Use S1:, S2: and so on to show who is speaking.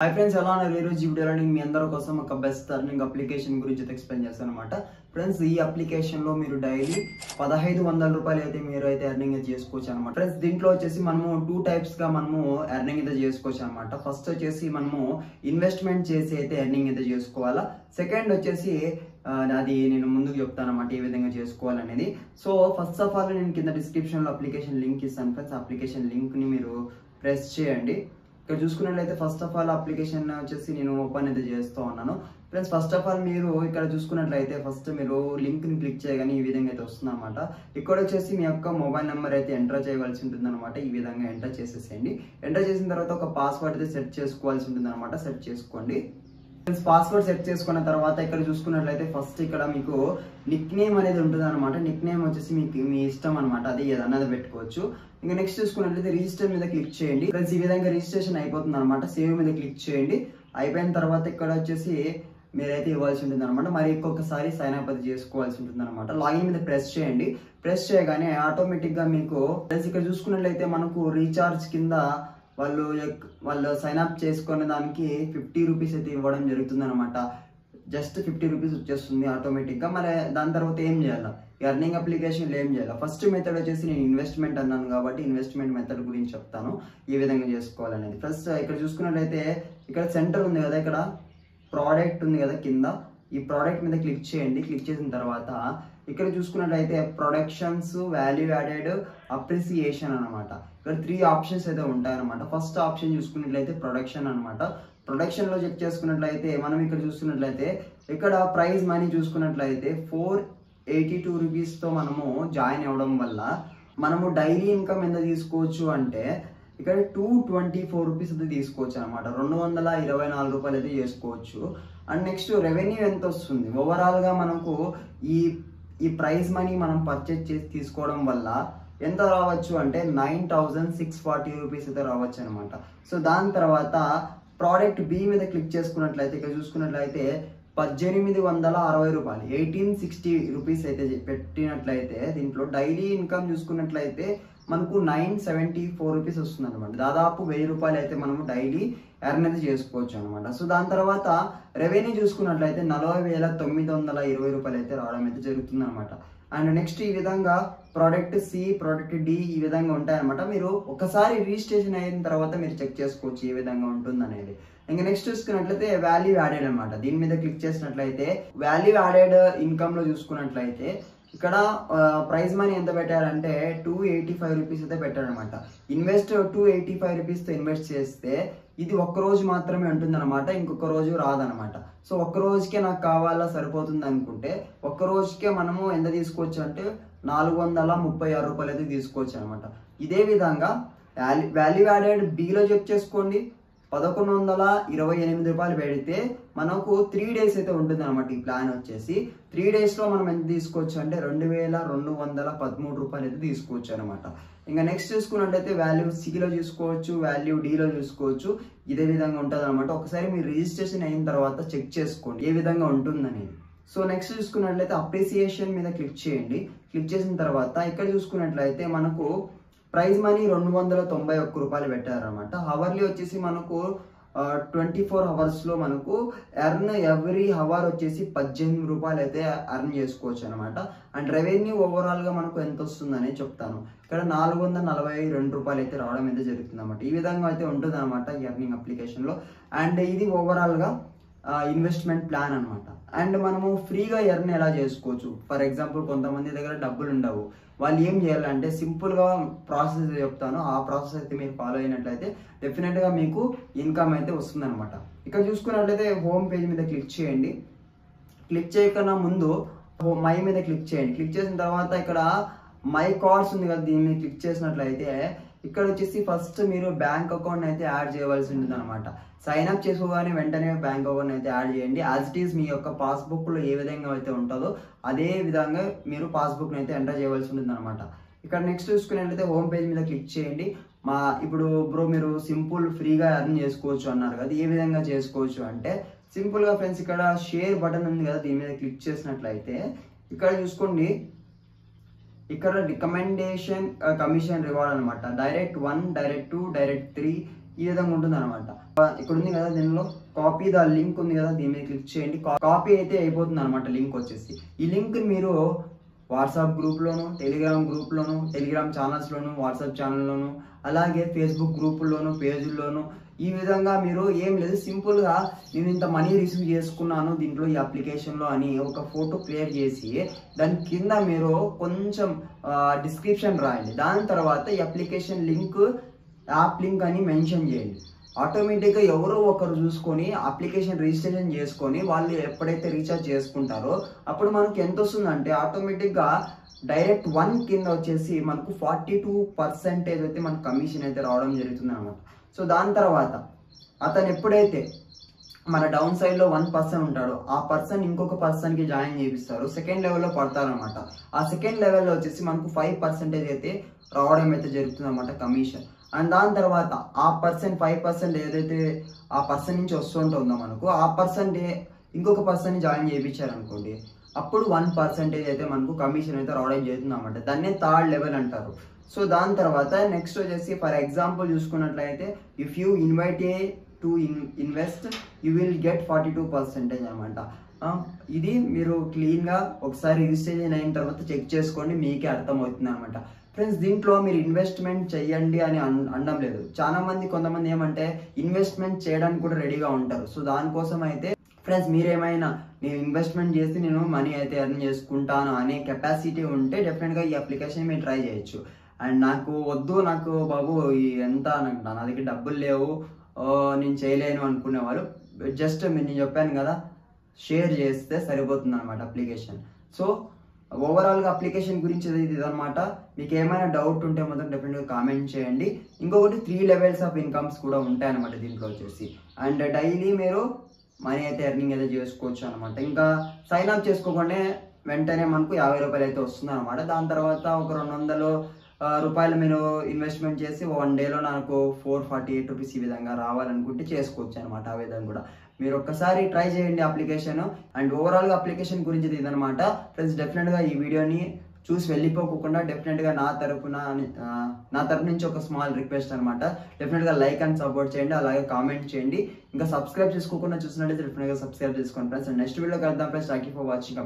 S1: Hi friends, ఎలా ఉన్నారు? ఈ రోజు వీడియోలో నేను మీ అందరి కోసం ఒక బెస్ట్ ఎర్నింగ్ అప్లికేషన్ గురించి ఎక్స్ప్లెయిన్ చేస్తాను అనమాట. ఫ్రెండ్స్, ఈ అప్లికేషన్ లో మీరు డైలీ 1500 రూపాయలు అయితే మీరు అయితే ఎర్నింగ్ చేసుకోవచ్చు అనమాట. ఫ్రెండ్స్, దీంట్లో వచ్చేసి మనము 2 టైప్స్ గా మనము ఎర్నింగ్ అయితే చేసుకోవచ్చు అనమాట. ఫస్ట్ వచ్చేసి మనము ఇన్వెస్ట్మెంట్ చేసి అయితే ఎర్నింగ్ అయితే చేసుకోవాలా. సెకండ్ వచ్చేసి అది నేను ముందుకు చెప్తాను అనమాట, ఏ విధంగా చేసుకోవాలనేది. సో ఫస్ట్ ఆఫ్ ఆల్ నేను కింద డిస్క్రిప్షన్ లో అప్లికేషన్ లింక్ ఇస్తాను ఫ్రెండ్స్. అప్లికేషన్ లింక్ ని మీరు ప్రెస్ చేయండి. ఇక్కడ చూసుకున్నట్లయితే ఫస్ట్ ఆఫ్ ఆల్ అప్లికేషన్ వచ్చేసి నేను ఓపెన్ అయితే చేస్తూ ఉన్నాను. ఫ్రెండ్స్, ఫస్ట్ ఆఫ్ ఆల్ మీరు ఇక్కడ చూసుకున్నట్లయితే ఫస్ట్ మీరు లింక్ ని క్లిక్ చేయగానే ఈ విధంగా అయితే వస్తుంది అనమాట. ఇక్కడ వచ్చేసి మీ యొక్క మొబైల్ నెంబర్ అయితే ఎంటర్ చేయవలసి ఉంటుంది అనమాట. ఈ విధంగా ఎంటర్ చేసేసేయండి. ఎంటర్ చేసిన తర్వాత ఒక పాస్వర్డ్ అయితే సెట్ చేసుకోవాల్సి ఉంటుంది అనమాట. సెట్ చేసుకోండి. పాస్వర్డ్ సెట్ చేసుకున్న తర్వాత ఇక్కడ చూసుకున్నట్లయితే ఫస్ట్ ఇక్కడ మీకు నిక్ నేమ్ అనేది ఉంటుంది అనమాట. నిక్ నేమ్ వచ్చేసి మీకు మీ ఇష్టం అనమాట, అది ఏదన్నది పెట్టుకోవచ్చు. ఇంకా నెక్స్ట్ చూసుకున్నట్లయితే రిజిస్టర్ మీద క్లిక్ చేయండి. ఫ్రెండ్స్, ఈ విధంగా రిజిస్ట్రేషన్ అయిపోతుంది అనమాట. సేవ్ మీద క్లిక్ చేయండి. అయిపోయిన తర్వాత ఇక్కడ వచ్చేసి మీరైతే ఇవ్వాల్సి ఉంటుంది అనమాట. మరి ఇంకొకసారి సైన్ అప్ అది చేసుకోవాల్సి ఉంటుంది అనమాట. లాగిన్ మీద ప్రెస్ చేయండి. ప్రెస్ చేయగానే ఆటోమేటిక్ గా మీకు ఫ్రెండ్స్ ఇక్కడ చూసుకున్నట్లయితే మనకు రీఛార్జ్ కింద వాళ్ళు సైన్ అప్ చేసుకునే దానికి 50 రూపీస్ అయితే ఇవ్వడం జరుగుతుంది అనమాట. జస్ట్ 50 రూపీస్ వచ్చేస్తుంది ఆటోమేటిక్ గా. మరి దాని తర్వాత ఏం చేయాలి? ఎర్నింగ్ అప్లికేషన్ ఏం చేయాలి? ఫస్ట్ మెథడ్ వచ్చేసి నేను ఇన్వెస్ట్మెంట్ అన్నాను కాబట్టి ఇన్వెస్ట్మెంట్ మెథడ్ గురించి చెప్తాను, ఏ విధంగా చేసుకోవాలనేది. ఫస్ట్ ఇక్కడ చూసుకున్నట్లయితే ఇక్కడ సెంటర్ ఉంది కదా, ఇక్కడ ప్రోడక్ట్ ఉంది కదా కింద, ఈ ప్రోడక్ట్ మీద క్లిక్ చేయండి. క్లిక్ చేసిన తర్వాత ఇక్కడ చూసుకున్నట్లయితే ప్రొడక్షన్స్, వాల్యూ యాడెడ్, అప్రిసియేషన్ అనమాట. ఇక్కడ 3 ఆప్షన్స్ అయితే ఉంటాయన్నమాట. ఫస్ట్ ఆప్షన్ చూసుకున్నట్లయితే ప్రొడక్షన్ అనమాట. ప్రొడక్షన్ లో చెక్ చేసుకున్నట్లయితే మనం ఇక్కడ చూసుకున్నట్లయితే ఇక్కడ ప్రైస్ మనీ చూసుకున్నట్లయితే 482 రూపీస్ తో మనము జాయిన్ అవ్వడం వల్ల మనము డైలీ ఇన్కమ్ ఎంత తీసుకోవచ్చు అంటే ఇక్కడ 224 రూపీస్ అయితే తీసుకోవచ్చు అనమాట. 224 రూపాయలు అయితే చేసుకోవచ్చు. అండ్ నెక్స్ట్ రెవెన్యూ ఎంత వస్తుంది ఓవరాల్ గా మనకు ఈ ప్రైస్ మనీ మనం పర్చేజ్ చేసి తీసుకోవడం వల్ల ఎంత రావచ్చు అంటే 9640 రూపీస్ అయితే రావచ్చు అనమాట. సో దాని తర్వాత ప్రోడక్ట్ బి మీద క్లిక్ చేసుకున్నట్లయితే ఇక్కడ చూసుకున్నట్లయితే 1860 రూపాయలు 1860 రూపీస్ అయితే పెట్టినట్లయితే దీంట్లో డైలీ ఇన్కమ్ చూసుకున్నట్లయితే మనకు 974 రూపీస్ వస్తుంది అనమాట. దాదాపు 1000 రూపాయలు అయితే మనము డైలీ ఎర్న్ అయితే చేసుకోవచ్చు అనమాట. సో దాని తర్వాత రెవెన్యూ చూసుకున్నట్లయితే 40,920 రూపాయలు అయితే రావడం అయితే జరుగుతుంది అనమాట. అండ్ నెక్స్ట్ ఈ విధంగా ప్రోడక్ట్ సి, ప్రోడక్ట్ డి ఈ విధంగా ఉంటాయన్నమాట. మీరు ఒకసారి రిజిస్ట్రేషన్ అయిన తర్వాత మీరు చెక్ చేసుకోవచ్చు ఏ విధంగా ఉంటుంది అనేది. ఇంకా నెక్స్ట్ చూసుకున్నట్లయితే వాల్యూ యాడెడ్ అనమాట. దీని మీద క్లిక్ చేసినట్లయితే వాల్యూ యాడెడ్ ఇన్కమ్ లో చూసుకున్నట్లయితే ఇక్కడ ప్రైస్ మనీ ఎంత పెట్టారంటే 285 రూపీస్ అయితే పెట్టారనమాట. 285 రూపీస్ తో ఇన్వెస్ట్ చేస్తే ఇది ఒక్క రోజు మాత్రమే ఉంటుంది అనమాట, ఇంకొక రోజు రాదనమాట. సో ఒక్క రోజుకే నాకు కావాలా సరిపోతుంది అనుకుంటే ఒక్క రోజుకే మనము ఎంత తీసుకోవచ్చు అంటే 436 రూపాయలు అయితే తీసుకోవచ్చు అనమాట. ఇదే విధంగా వాల్యూ యాడెడ్ బిలో చెక్ చేసుకోండి. 1128 రూపాయలు పెడితే మనకు 3 డేస్ అయితే ఉంటుంది అనమాట. ఈ ప్లాన్ వచ్చేసి 3 డేస్ లో మనం ఎంత తీసుకోవచ్చు అంటే 2213 రూపాయలు అయితే తీసుకోవచ్చు అనమాట. ఇంకా నెక్స్ట్ చూసుకున్నట్లయితే వాల్యూ సిలో చూసుకోవచ్చు, వాల్యూ డిలో చూసుకోవచ్చు. ఇదే విధంగా ఉంటుంది అనమాట. ఒకసారి మీరు రిజిస్ట్రేషన్ అయిన తర్వాత చెక్ చేసుకోండి ఏ విధంగా ఉంటుందనేది. సో నెక్స్ట్ చూసుకున్నట్లయితే అప్రిసియేషన్ మీద క్లిక్ చేయండి. క్లిక్ చేసిన తర్వాత ఇక్కడ చూసుకున్నట్లయితే మనకు ప్రైజ్ మనీ 291 రూపాయలు పెట్టారనమాట. హవర్లీ వచ్చేసి మనకు 24 అవర్స్ లో మనకు ఎర్న్ ఎవ్రీ హవర్ వచ్చేసి 18 రూపాయలు అయితే ఎర్న్ చేసుకోవచ్చు అనమాట. అండ్ రెవెన్యూ ఓవరాల్ గా మనకు ఎంత వస్తుందని చెప్తాను. ఇక్కడ 442 రూపాయలు అయితే రావడం అయితే జరుగుతుంది అనమాట. ఈ విధంగా అయితే ఉంటుంది అనమాట ఎర్నింగ్ అప్లికేషన్ లో. అండ్ ఇది ఓవరాల్ గా ఇన్వెస్ట్మెంట్ ప్లాన్ అనమాట. అండ్ మనము ఫ్రీగా ఎర్న్ ఎలా చేసుకోవచ్చు? ఫర్ ఎగ్జాంపుల్ కొంతమంది దగ్గర డబ్బులు ఉండవు, వాళ్ళు ఏం చేయాలంటే సింపుల్ గా ప్రాసెస్ చెప్తాను. ఆ ప్రాసెస్ అయితే మీరు ఫాలో అయినట్లయితే డెఫినెట్ గా మీకు ఇన్కమ్ అయితే వస్తుంది అనమాట. ఇక్కడ చూసుకున్నట్లయితే హోమ్ పేజ్ మీద క్లిక్ చేయండి. క్లిక్ చేయకన్నా ముందు మై మీద క్లిక్ చేయండి. క్లిక్ చేసిన తర్వాత ఇక్కడ మై కార్డ్స్ ఉంది కదా, దీన్ని క్లిక్ చేసినట్లయితే ఇక్కడ వచ్చేసి ఫస్ట్ మీరు బ్యాంక్ అకౌంట్ అయితే యాడ్ చేయవలసి ఉంటుంది అనమాట. సైన్ అప్ చేసుకోగానే వెంటనే బ్యాంక్ అకౌంట్ అయితే యాడ్ చేయండి. యాజ్ ఇట్ ఈస్ మీ యొక్క పాస్బుక్ లో ఏ విధంగా అయితే ఉంటుందో అదే విధంగా మీరు పాస్బుక్ అయితే ఎంటర్ చేయవలసి ఉంటుంది అనమాట. ఇక్కడ నెక్స్ట్ చూసుకున్నట్లయితే హోమ్ పేజ్ మీద క్లిక్ చేయండి. ఇప్పుడు బ్రో మీరు సింపుల్ ఫ్రీగా ఎర్న్ చేసుకోవచ్చు అన్నారు కదా, ఏ విధంగా చేసుకోవచ్చు అంటే సింపుల్ గా ఫ్రెండ్స్ ఇక్కడ షేర్ బటన్ ఉంది కదా, దీని మీద క్లిక్ చేసినట్లయితే ఇక్కడ చూసుకోండి, ఇక్కడ రికమెండేషన్ కమిషన్ రివార్డ్ అనమాట. డైరెక్ట్ 1, డైరెక్ట్ 2, డైరెక్ట్ 3 ఈ విధంగా ఉంటుంది అనమాట. ఇక్కడ ఉంది కదా, దీనిలో కాపీ ద లింక్ ఉంది కదా, దీని మీద క్లిక్ చేయండి. కాపీ అయితే అయిపోతుంది అనమాట లింక్ వచ్చేసి. ఈ లింక్ మీరు వాట్సాప్ గ్రూప్లోను, టెలిగ్రామ్ గ్రూప్లోను, టెలిగ్రామ్ ఛానల్స్లోను, వాట్సాప్ ఛానల్లోను, అలాగే ఫేస్బుక్ గ్రూపుల్లోను, పేజీల్లోను, ఈ విధంగా మీరు ఏం లేదు సింపుల్గా నేను ఇంత మనీ రిసీవ్ చేసుకున్నాను దీంట్లో ఈ అప్లికేషన్లో అని ఒక ఫోటో క్రియేట్ చేసి దాని కింద మీరు కొంచెం డిస్క్రిప్షన్ రాయండి. దాని తర్వాత ఈ అప్లికేషన్ లింక్, యాప్ లింక్ అని మెన్షన్ చేయండి. ఆటోమేటిక్గా ఎవరో ఒకరు చూసుకొని అప్లికేషన్ రిజిస్ట్రేషన్ చేసుకొని వాళ్ళు ఎప్పుడైతే రీఛార్జ్ చేసుకుంటారో అప్పుడు మనకు ఎంత వస్తుందంటే ఆటోమేటిక్గా డైరెక్ట్ 1 కింద వచ్చేసి మనకు 42% అయితే మనకు కమిషన్ అయితే రావడం జరుగుతుంది అనమాట. సో దాని తర్వాత అతను ఎప్పుడైతే మన డౌన్ సైడ్లో 1% ఉంటాడో ఆ పర్సన్ ఇంకొక పర్సన్కి జాయిన్ చేపిస్తారు, సెకండ్ లెవెల్లో పడతారనమాట. ఆ సెకండ్ లెవెల్లో వచ్చేసి మనకు 5% అయితే రావడం అయితే జరుగుతుంది అనమాట కమిషన్. అండ్ దాని తర్వాత ఆ పర్సన్ 5% ఏదైతే ఆ పర్సన్ నుంచి వస్తుంటుందో మనకు ఆ పర్సన్ ఇంకొక పర్సన్ని జాయిన్ చేయించారనుకోండి, అప్పుడు 1% అయితే మనకు కమిషన్ అయితే రావడం జరుగుతుంది అనమాట. దాన్నే థర్డ్ లెవెల్ అంటారు. సో దాని తర్వాత నెక్స్ట్ వచ్చేసి ఫర్ ఎగ్జాంపుల్ చూసుకున్నట్లయితే if you invite A to invest you will get 42% అనమాట. ఇది మీరు క్లీన్గా ఒకసారి రిజిస్ట్రేషన్ అయిన తర్వాత చెక్ చేసుకోండి, మీకే అర్థమవుతుంది అనమాట. ఫ్రెండ్స్ దీంట్లో మీరు ఇన్వెస్ట్మెంట్ చేయండి అని అనడం లేదు. చాలా మంది కొంతమంది ఏమంటే ఇన్వెస్ట్మెంట్ చేయడానికి కూడా రెడీగా ఉంటారు. సో దానికోసం అయితే ఫ్రెండ్స్ మీరేమైనా నేను ఇన్వెస్ట్మెంట్ చేసి నేను మనీ అయితే ఎర్న్ చేసుకుంటాను అనే కెపాసిటీ ఉంటే డెఫినెట్గా ఈ అప్లికేషన్ మీరు ట్రై చేయొచ్చు. అండ్ నాకు వద్దు, నాకు బాబు ఎంత నా దగ్గర డబ్బులు లేవు, నేను చేయలేను అనుకునే వాళ్ళు జస్ట్ నేను చెప్పాను కదా, షేర్ చేస్తే సరిపోతుంది అనమాట అప్లికేషన్. సో ఓవరాల్గా అప్లికేషన్ గురించి ఇది అనమాట. మీకు ఏమైనా డౌట్ ఉంటే మాత్రం డెఫినెట్గా కామెంట్ చేయండి. ఇంకొకటి 3 లెవెల్స్ ఆఫ్ ఇన్కమ్స్ కూడా ఉంటాయి అనమాట దీంట్లో వచ్చేసి. అండ్ డైలీ మీరు మనీ అయితే ఎర్నింగ్ అయితే చేసుకోవచ్చు అనమాట. ఇంకా సైన్ అప్ చేసుకోకుండా వెంటనే మనకు 50 రూపాయలు అయితే వస్తుంది అనమాట. దాని తర్వాత ఒక 200 రూపాయలు మీరు ఇన్వెస్ట్మెంట్ చేసి 1 డేలో నాకు 448 రూపీస్ ఈ విధంగా రావాలనుకుంటే చేసుకోవచ్చు అనమాట. ఆ విధంగా కూడా మీరు ఒక్కసారి ట్రై చేయండి అప్లికేషన్. అండ్ ఓవరాల్గా అప్లికేషన్ గురించి ఇదనమాట ఫ్రెండ్స్. డెఫినెట్గా ఈ వీడియోని చూసి వెళ్ళిపోకుండా డెఫినెట్గా నా తరపు నుంచి ఒక స్మాల్ రిక్వెస్ట్ అనమాట, డెఫినెట్గా లైక్ అండ్ సపోర్ట్ చేయండి, అలాగే కామెంట్ చేయండి. ఇంకా సబ్స్క్రైబ్ చేసుకోకుండా చూసినట్టయితే డెఫినెట్గా సబ్స్క్రైబ్ చేసుకోండి ఫ్రెండ్స్. నెక్స్ట్ వీడియోకి వెళ్దాం friends. Thank you for watching.